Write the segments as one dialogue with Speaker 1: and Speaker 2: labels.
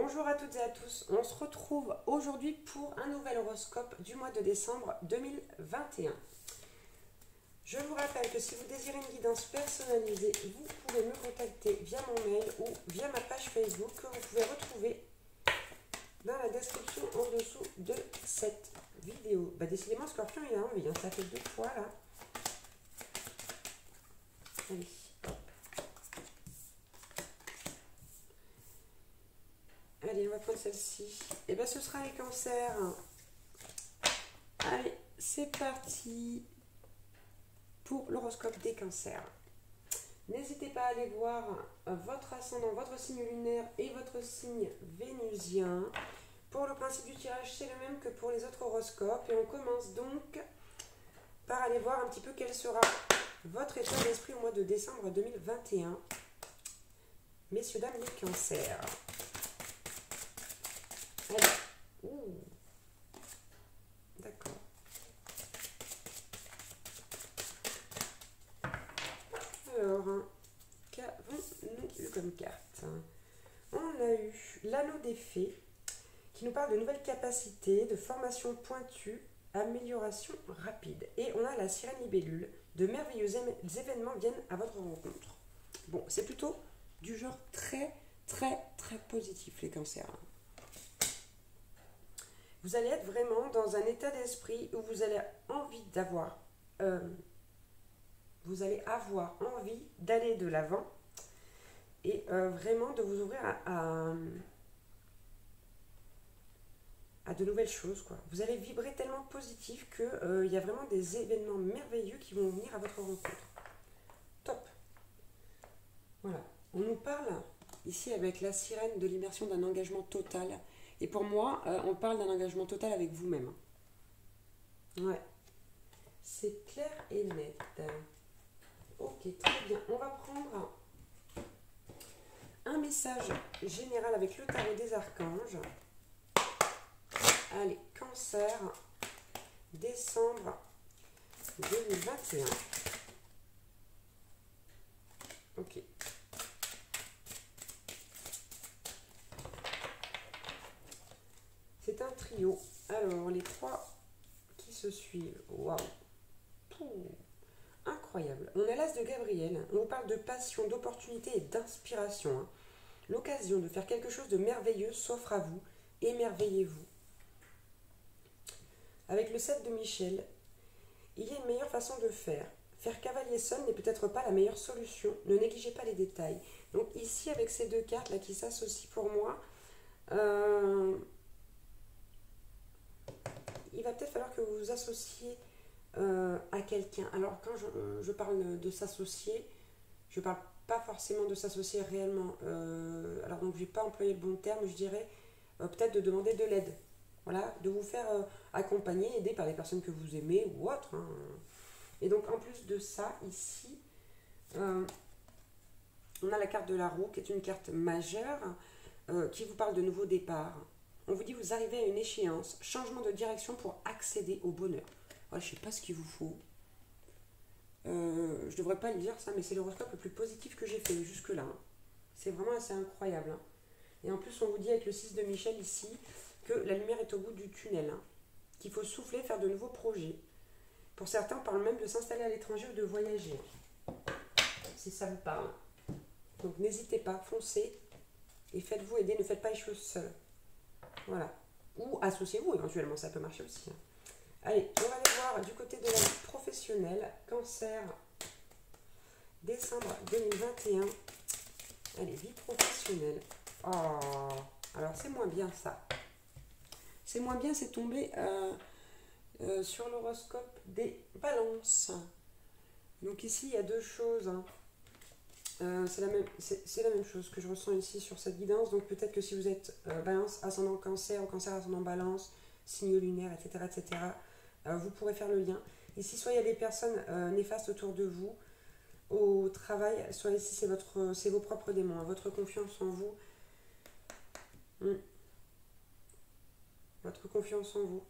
Speaker 1: Bonjour à toutes et à tous, on se retrouve aujourd'hui pour un nouvel horoscope du mois de décembre 2021. Je vous rappelle que si vous désirez une guidance personnalisée, vous pouvez me contacter via mon mail ou via ma page Facebook que vous pouvez retrouver dans la description en dessous de cette vidéo. Décidément, Scorpion, il a envie, hein, ça fait 2 fois là. Allez. Allez, on va prendre celle-ci. Et bien, ce sera les cancers. Allez, c'est parti pour l'horoscope des cancers. N'hésitez pas à aller voir votre ascendant, votre signe lunaire et votre signe vénusien. Pour le principe du tirage, c'est le même que pour les autres horoscopes. Et on commence donc par aller voir un petit peu quel sera votre état d'esprit au mois de décembre 2021. Messieurs, dames, les cancers. Allez. Ouh. D'accord. Alors, qu'avons-nous eu comme carte? On a eu l'anneau des fées qui nous parle de nouvelles capacités, de formation pointue, amélioration rapide. Et on a la sirène libellule, de merveilleux événements viennent à votre rencontre. Bon, c'est plutôt du genre très positif les cancers. Vous allez être vraiment dans un état d'esprit où vous allez vous allez avoir envie d'aller de l'avant et vraiment de vous ouvrir à de nouvelles choses, quoi. Vous allez vibrer tellement positif qu'il y a vraiment des événements merveilleux qui vont venir à votre rencontre. Top. Voilà. On nous parle ici avec la sirène de l'immersion d'un engagement total. Et pour moi, on parle d'un engagement total avec vous-même. Ouais. C'est clair et net. Ok, très bien. On va prendre un message général avec le tarot des archanges. Allez, cancer, décembre 2021. Ok. C'est un trio. Alors, les 3 qui se suivent. Waouh! Incroyable. On a l'as de Gabriel. On vous parle de passion, d'opportunité et d'inspiration. Hein. L'occasion de faire quelque chose de merveilleux s'offre à vous. Émerveillez-vous. Avec le 7 de Michel, il y a une meilleure façon de faire. Faire cavalier seul n'est peut-être pas la meilleure solution. Ne négligez pas les détails. Donc ici, avec ces 2 cartes là qui s'associent pour moi, il va peut-être falloir que vous vous associez à quelqu'un. Alors quand je parle de s'associer, je parle pas forcément de s'associer réellement. Alors donc je vais pas employer le bon terme, je dirais peut-être de demander de l'aide. Voilà, de vous faire accompagner, aider par les personnes que vous aimez ou autres. Hein. Et donc en plus de ça, ici, on a la carte de la roue qui est une carte majeure qui vous parle de nouveaux départs. On vous dit vous arrivez à une échéance, changement de direction pour accéder au bonheur. Ouais, je sais pas ce qu'il vous faut. Je devrais pas le dire ça, mais c'est l'horoscope le plus positif que j'ai fait jusque-là. Hein. C'est vraiment assez incroyable. Hein. Et en plus, on vous dit avec le 6 de Michel ici que la lumière est au bout du tunnel. Hein. Qu'il faut souffler, faire de nouveaux projets. Pour certains, on parle même de s'installer à l'étranger ou de voyager. Si ça vous parle. Donc n'hésitez pas, foncez et faites-vous aider. Ne faites pas les choses seuls. Voilà. Ou associez-vous éventuellement, ça peut marcher aussi. Hein. Allez, on va aller voir du côté de la vie professionnelle. Cancer, décembre 2021. Allez, vie professionnelle. Oh, alors c'est moins bien ça. C'est moins bien, c'est tombé sur l'horoscope des balances. Donc ici, il y a 2 choses. Hein. C'est la même chose que je ressens ici sur cette guidance. Donc peut-être que si vous êtes balance, ascendant cancer, ou cancer, ascendant balance, signe lunaire, etc., vous pourrez faire le lien. Ici, soit il y a des personnes néfastes autour de vous, au travail, soit ici c'est vos propres démons, hein, votre confiance en vous. Votre confiance en vous.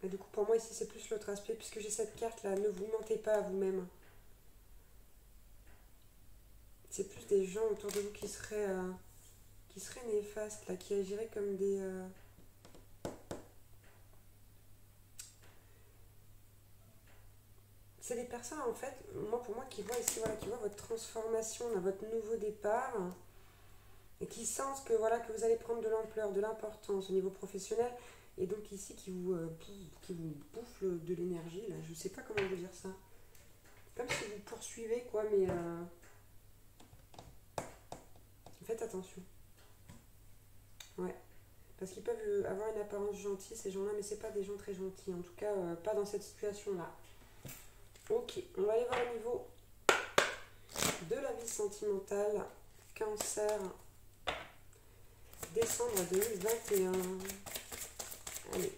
Speaker 1: Et du coup, pour moi, ici, c'est plus l'autre aspect, puisque j'ai cette carte-là. Ne vous mentez pas à vous-même. C'est plus des gens autour de vous qui seraient néfastes, là, qui agiraient comme des... C'est des personnes, en fait, pour moi, qui voient ici, voilà, qui voient votre transformation, là, votre nouveau départ, et qui sentent que, voilà, que vous allez prendre de l'ampleur, de l'importance au niveau professionnel, et donc ici, qui vous bouffe de l'énergie, là, je sais pas comment vous dire ça. Comme si vous poursuivez, quoi, mais... Faites attention. Ouais. Parce qu'ils peuvent avoir une apparence gentille, ces gens-là, mais c'est pas des gens très gentils. En tout cas, pas dans cette situation-là. Ok, on va aller voir au niveau de la vie sentimentale. Cancer, décembre 2021. Allez,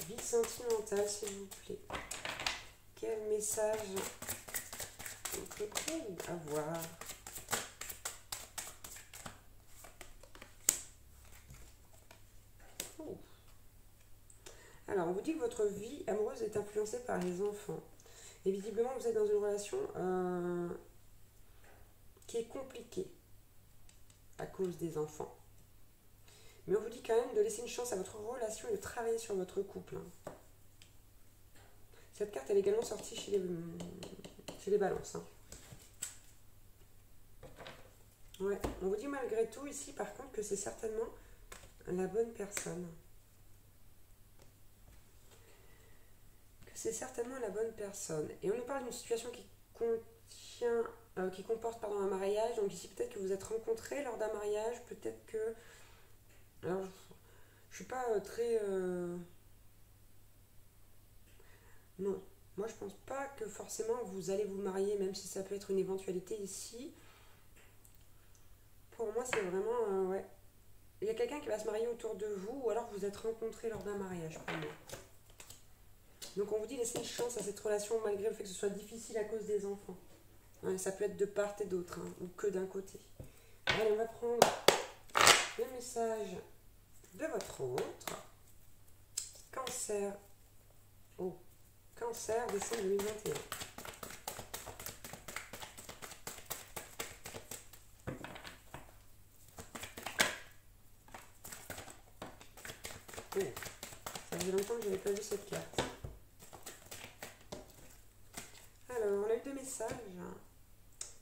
Speaker 1: vie sentimentale, s'il vous plaît. Quel message on peut avoir? Alors, on vous dit que votre vie amoureuse est influencée par les enfants. Et visiblement, vous êtes dans une relation qui est compliquée à cause des enfants. Mais on vous dit quand même de laisser une chance à votre relation et de travailler sur votre couple. Cette carte, elle est également sortie chez les balances. Ouais, on vous dit malgré tout ici, par contre, que c'est certainement la bonne personne. C'est certainement la bonne personne. Et on nous parle d'une situation qui comporte un mariage. Donc ici, peut-être que vous êtes rencontrés lors d'un mariage. Peut-être que... Alors, je suis pas très... Non. Moi, je pense pas que forcément vous allez vous marier, même si ça peut être une éventualité ici. Pour moi, c'est vraiment... ouais. Il y a quelqu'un qui va se marier autour de vous, ou alors vous êtes rencontrés lors d'un mariage, pour moi. Donc on vous dit laissez une chance à cette relation malgré le fait que ce soit difficile à cause des enfants. Ouais, ça peut être de part et d'autre, hein, ou que d'un côté. Allez, on va prendre le message de votre autre. Cancer. Oh, Cancer, décembre 2021. Oh, ça faisait longtemps que je n'avais pas vu cette carte. Alors, on a eu deux messages.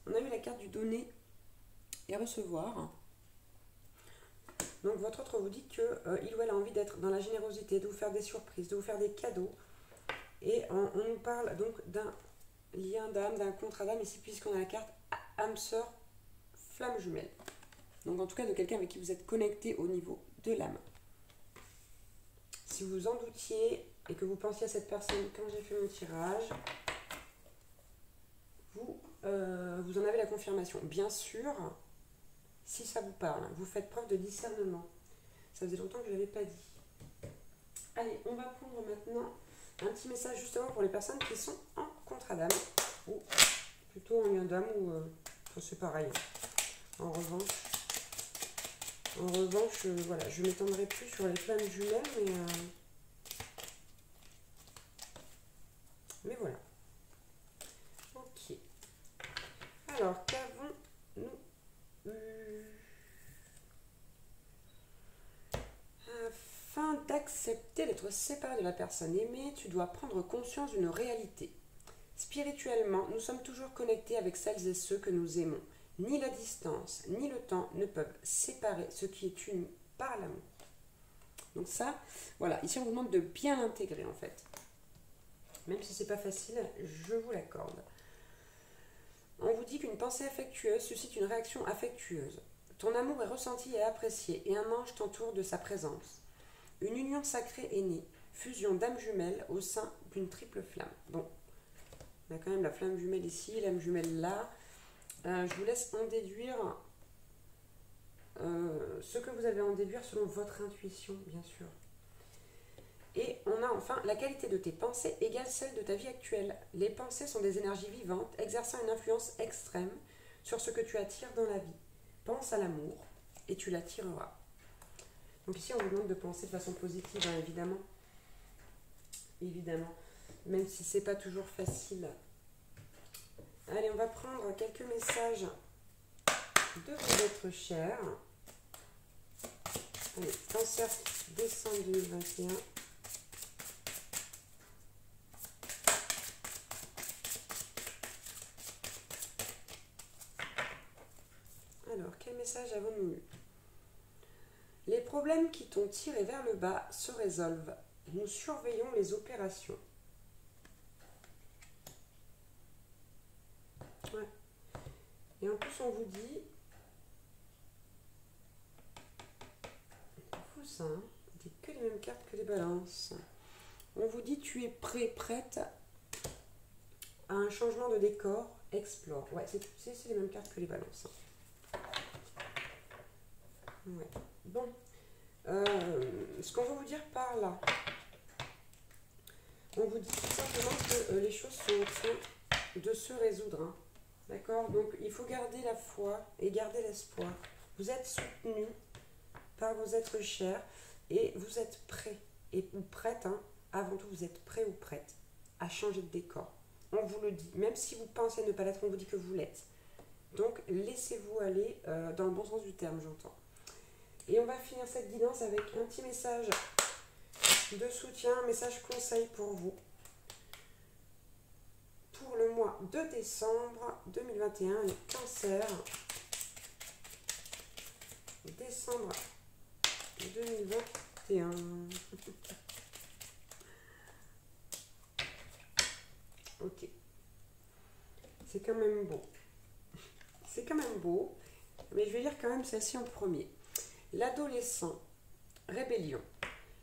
Speaker 1: On a eu la carte du donner et recevoir. Donc votre autre vous dit qu'il ou elle a envie d'être dans la générosité, de vous faire des surprises, de vous faire des cadeaux. Et on nous parle donc d'un lien d'âme, d'un contrat d'âme, ici puisqu'on a la carte âme sœur, flamme jumelle. Donc en tout cas de quelqu'un avec qui vous êtes connecté au niveau de l'âme. Si vous en doutiez et que vous pensiez à cette personne quand j'ai fait mon tirage, vous en avez la confirmation. Bien sûr, si ça vous parle, vous faites preuve de discernement. Ça faisait longtemps que je ne l'avais pas dit. Allez, on va prendre maintenant un petit message justement pour les personnes qui sont en contrat d'âme, ou plutôt en lien d'âme, ou c'est pareil. En revanche, voilà, je ne m'étendrai plus sur les flammes jumelles, mais voilà. Ok. Alors, qu'avons-nous eu? Afin d'accepter d'être séparé de la personne aimée, tu dois prendre conscience d'une réalité. Spirituellement, nous sommes toujours connectés avec celles et ceux que nous aimons. Ni la distance, ni le temps ne peuvent séparer ce qui est uni par l'amour. Donc ça, voilà, ici on vous demande de bien l'intégrer en fait. Même si c'est pas facile, je vous l'accorde. On vous dit qu'une pensée affectueuse suscite une réaction affectueuse. Ton amour est ressenti et apprécié, et un ange t'entoure de sa présence. Une union sacrée est née, fusion d'âmes jumelles au sein d'une triple flamme. Bon, on a quand même la flamme jumelle ici, l'âme jumelle là. Je vous laisse en déduire ce que vous avez à en déduire selon votre intuition, bien sûr. Et on a enfin la qualité de tes pensées égale celle de ta vie actuelle. Les pensées sont des énergies vivantes, exerçant une influence extrême sur ce que tu attires dans la vie. Pense à l'amour et tu l'attireras. Donc ici, on vous demande de penser de façon positive, hein, évidemment. Évidemment. Même si c'est pas toujours facile. Allez, on va prendre quelques messages de vos êtres chers. Allez, Cancer, décembre 2021. Alors, quel message avons-nous eu? Les problèmes qui t'ont tiré vers le bas se résolvent. Nous surveillons les opérations. Ouais. Et en plus, on vous dit... C'est fou ça, hein? On dit que les mêmes cartes que les balances. On vous dit tu es prêt, prête à un changement de décor. Explore. Ouais, c'est les mêmes cartes que les balances. Ouais. Bon. Ce qu'on va vous dire par là, on vous dit tout simplement que les choses sont en train de se résoudre. Hein. D'accord? Donc, il faut garder la foi et garder l'espoir. Vous êtes soutenu par vos êtres chers et vous êtes prêts ou prête. Hein. Avant tout, vous êtes prêt ou prête à changer de décor. On vous le dit. Même si vous pensez ne pas l'être, on vous dit que vous l'êtes. Donc, laissez-vous aller dans le bon sens du terme, j'entends. Et on va finir cette guidance avec un petit message de soutien, un message conseil pour vous. Pour le mois de décembre 2021, les cancers. Décembre 2021. Ok. C'est quand même beau. C'est quand même beau. Mais je vais lire quand même celle-ci en premier. L'adolescent, rébellion.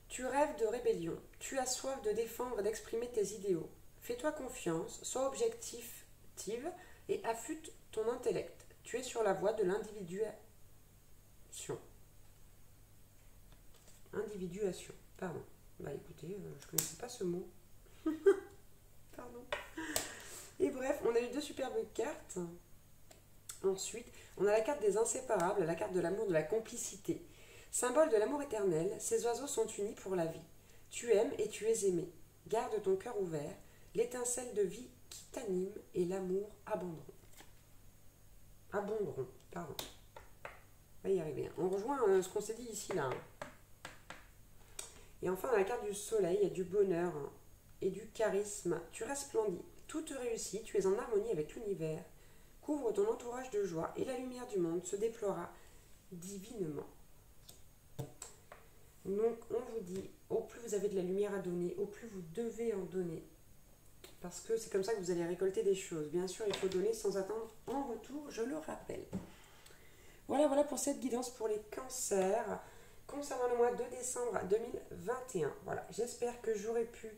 Speaker 1: Tu rêves de rébellion. Tu as soif de défendre et d'exprimer tes idéaux. Fais-toi confiance, sois objective et affûte ton intellect. Tu es sur la voie de l'individuation. Individuation, pardon. Bah écoutez, je ne connaissais pas ce mot. Pardon. Et bref, on a eu deux superbes cartes. Ensuite, on a la carte des inséparables, la carte de l'amour, de la complicité. Symbole de l'amour éternel, ces oiseaux sont unis pour la vie. Tu aimes et tu es aimé. Garde ton cœur ouvert, l'étincelle de vie qui t'anime et l'amour abonderont. Abonderont, pardon. On va y arriver. On rejoint ce qu'on s'est dit ici, là. Et enfin, dans la carte du soleil, il y a du bonheur et du charisme. Tu resplendis, tout te réussit, tu es en harmonie avec l'univers. Couvre ton entourage de joie et la lumière du monde se déploiera divinement. Donc, on vous dit, au plus vous avez de la lumière à donner, au plus vous devez en donner. Parce que c'est comme ça que vous allez récolter des choses. Bien sûr, il faut donner sans attendre en retour, je le rappelle. Voilà pour cette guidance pour les cancers concernant le mois de décembre 2021. Voilà, j'espère que j'aurai pu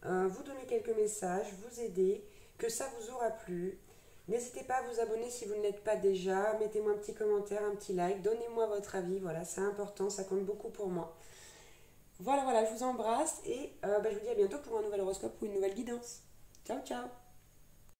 Speaker 1: vous donner quelques messages, vous aider, que ça vous aura plu. N'hésitez pas à vous abonner si vous ne l'êtes pas déjà. Mettez-moi un petit commentaire, un petit like. Donnez-moi votre avis. Voilà, c'est important. Ça compte beaucoup pour moi. Voilà, je vous embrasse. Et je vous dis à bientôt pour un nouvel horoscope ou une nouvelle guidance. Ciao, ciao.